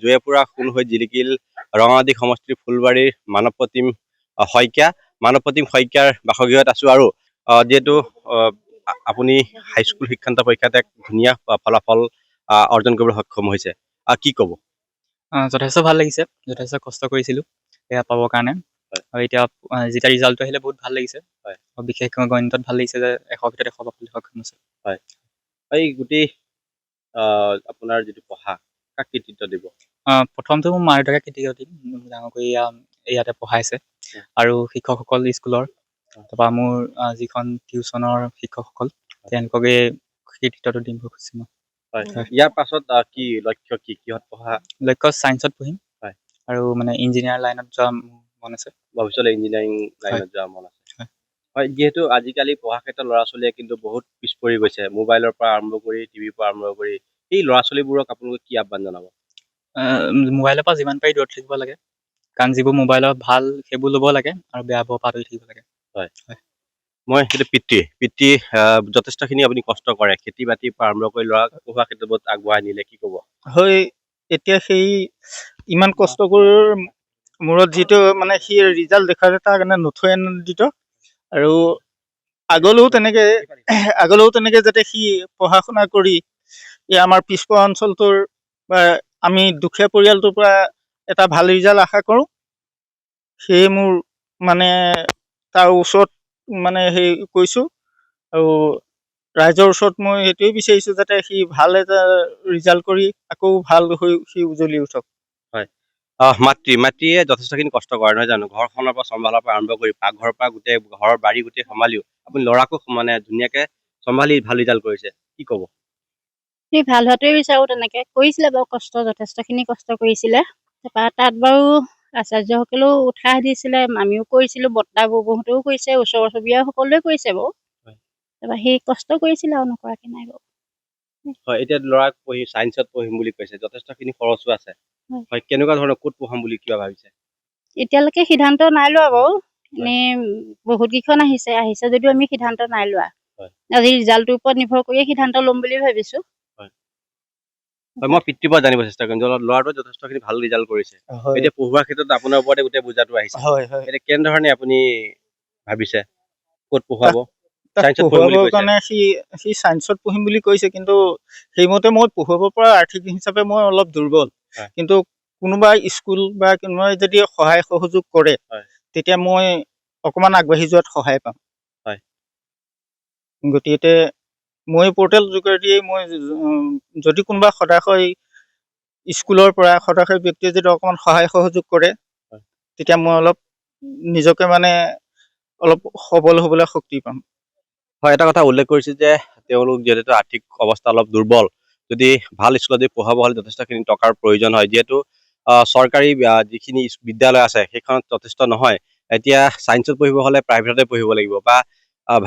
জয়পুৰা সোণ হৈ জিলিকিল ৰঙানদী সমষ্টিৰ ফুলবাৰীৰ মানৱ প্ৰতিম শইকীয়াৰ বাসগৃহত আছো আৰু যিহেতু আপুনি হাইস্কুল শিক্ষান্ত পৰীক্ষাত এক ধুনীয়া ফলাফল অৰ্জন কৰিবলৈ সক্ষম হৈছে, কি ক'ব? যথেষ্ট ভাল লাগিছে, যথেষ্ট কষ্ট কৰিছিলোঁ এয়া পাবৰ কাৰণে। হয়। আৰু এতিয়া যেতিয়া ৰিজাল্টটো আহিলে বহুত ভাল লাগিছে। হয়। আৰু বিশেষকৈ গণিতত ভাল লাগিছে যে 100 ভিতৰত 100 পাবলৈ সক্ষম হৈছে। হয়। এই গোটেই আপোনাৰ যিটো পঢ়া, কাক কৃতিত্ব দিব? প্ৰথমটো মোৰ মা দেউতাকে কৃতিত্ব দিম, ডাঙৰকৈ ইয়াতে পঢ়াইছে। আৰু শিক্ষকসকল স্কুলৰ, তাৰপৰা মোৰ যিখন টিউচনৰ শিক্ষকসকল, তেওঁলোককে কৃতিত্বটো দিম বুলি খুজিছোঁ মই। হয়। ইয়াৰ পাছত কি লক্ষ্য, কিহত পঢ়া? লক্ষ্য ছায়েন্সত পঢ়িম। হয়। আৰু মানে ইঞ্জিনিয়াৰ লাইনত যোৱা মন আছে। ভৱিষ্যতে ইঞ্জিনিয়াৰিং লাইনত যোৱা মন আছে। হয়, যিহেতু আজিকালি পঢ়া ক্ষেত্ৰত ল'ৰা ছোৱালীয়ে কিন্তু বহুত পিছ পৰি গৈছে, মোবাইলৰ পৰা আৰম্ভ কৰি টিভিৰ পৰা আৰম্ভ কৰি। এই ল'ৰা ছোৱালীবোৰক আপোনালোকে কি আহ্বান জনাব? মোবাইলৰ পৰা যিমান পাৰি দূৰত থাকিব লাগে, কাৰণ যিবোৰ মোবাইলৰ ভাল সেইবোৰ ল'ব লাগে আৰু বেয়াবোৰৰ পৰা আঁতৰি থাকিব লাগে। হয়। মই সেইটো পিতৃ যথেষ্টখিনি আপুনি কষ্ট কৰে, খেতি বাতিৰ পৰা আৰম্ভ কৰি ল'ৰাক পঢ়োৱা ক্ষেত্ৰত বহুত আগবঢ়াই নিলে, কি ক'ব? হয়, এতিয়া সেই ইমান কষ্ট কৰাৰ মূৰত যিটো মানে সি ৰিজাল্ট দেখালে তাৰ কাৰণে নথৈ আনন্দিত। আৰু আগলৈও তেনেকে যাতে সি পঢ়া শুনা কৰি আমাৰ পিছপৰা অঞ্চলটোৰ বা আমি দুখীয়া পৰিয়ালটোৰ পৰা এটা ভাল ৰিজাল্ট আশা কৰোঁ। সেয়ে মোৰ মানে তাৰ ওচৰত মানে কৈছোঁ, আৰু ৰাইজৰ ওচৰত মই সেইটোৱে বিচাৰিছোঁ যাতে সি ভাল এটা ৰিজাল্ট কৰি আকৌ ভাল হৈ সি উজ্জ্বলি উঠক। হয়। মাতৃয়ে যথেষ্টখিনি কষ্ট কৰে নহয় জানো? ঘৰখনৰ পৰা চম্ভালাৰ পৰা আৰম্ভ কৰি পাকঘৰৰ পৰা গোটেই ঘৰৰ বাৰী গোটেই চম্ভালিও আপুনি ল'ৰাকো মানে ধুনীয়াকে চম্ভালি ভাল ৰিজাল্ট কৰিছে, কি ক'ব? সি ভাল হোৱাটোৱে বিচাৰোঁ। তেনেকে কৰিছিলে বাৰু যথেষ্টখিনি কষ্ট কৰিছিলে। তাৰপৰা তাত বাৰু আচাৰ্যসকলেও উৎসাহ দিছিলে, আমিও কৰিছিলোঁ, বৰ্তা বৌবৌহঁতেও কৰিছে, ওচৰ চুবুৰীয়া সকলোৱে কৰিছে বাৰু। তাৰপৰা সি কষ্ট কৰিছিলে আৰু নকৰাকে নাই বাৰু। হয়, এতিয়া ল'ৰাক ছায়েন্সত পঢ়িম বুলি কৈছে, যথেষ্টখিনি খৰচো আছে। হয়, কেনেকুৱা ধৰণৰ ক'ত পঢ়াম বুলি কিবা ভাবিছে? এতিয়ালৈকে সিদ্ধান্ত নাই লোৱা বাৰু। এনেই বহুত কেইখন আহিছে যদিও আমি সিদ্ধান্ত নাই লোৱা। আজি ৰিজাল্টটোৰ ওপৰত নিৰ্ভৰ কৰিয়ে সিদ্ধান্ত ল'ম বুলি ভাবিছোঁ। হয়, মই পিতৃৰ পৰা জানিব চেষ্টা কৰিম। ল'ৰাটোৱে যথেষ্টখিনি ভাল ৰিজাল্ট কৰিছে। এতিয়া পঢ়োৱাৰ ক্ষেত্ৰত আপোনাৰ ওপৰতে গোটেই বোজাটো আহিছে। এতিয়া কেনেধৰণে আপুনি ভাবিছে ক'ত পঢ়ুৱাব? তাক পঢ়ুৱাবৰ কাৰণে সি ছায়েন্সত পঢ়িম বুলি কৈছে, কিন্তু সেইমতে মই পঢ়ুৱাব পৰা আৰ্থিক হিচাপে মই অলপ দুৰ্বল। কিন্তু কোনোবা স্কুল বা কোনোবাই যদি সহায় সহযোগ কৰে, তেতিয়া মই অকণমান আগবাঢ়ি যোৱাত সহায় পাম। গতিকে মই পৰ্টেল যোগেদিয়েই মই যদি কোনোবা সদাশয় স্কুলৰ পৰা সদাশয় ব্যক্তিয়ে যদি অকণমান সহায় সহযোগ কৰে, তেতিয়া মই অলপ নিজকে মানে অলপ সবল হ'বলৈ শক্তি পাম। হয়, এটা কথা উল্লেখ কৰিছে যে তেওঁলোক যিহেতু আৰ্থিক অৱস্থা অলপ দুৰ্বল, যদি ভাল স্কুলত যদি পঢ়াব হ'লে যথেষ্টখিনি টকাৰ প্ৰয়োজন হয়। যিহেতু চৰকাৰী যিখিনি বিদ্যালয় আছে সেইখনত যথেষ্ট নহয়। এতিয়া ছায়েন্সত পঢ়িব হ'লে প্ৰাইভেটতে পঢ়িব লাগিব, বা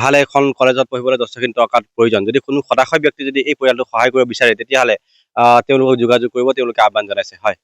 ভাল এখন কলেজত পঢ়িবলৈ যথেষ্টখিনি টকাৰ প্ৰয়োজন। যদি কোনো সদাশয় ব্যক্তি যদি এই পৰিয়ালটোক সহায় কৰিব বিচাৰে, তেতিয়াহ'লে তেওঁলোকক যোগাযোগ কৰিব, তেওঁলোকে আহ্বান জনাইছে। হয়।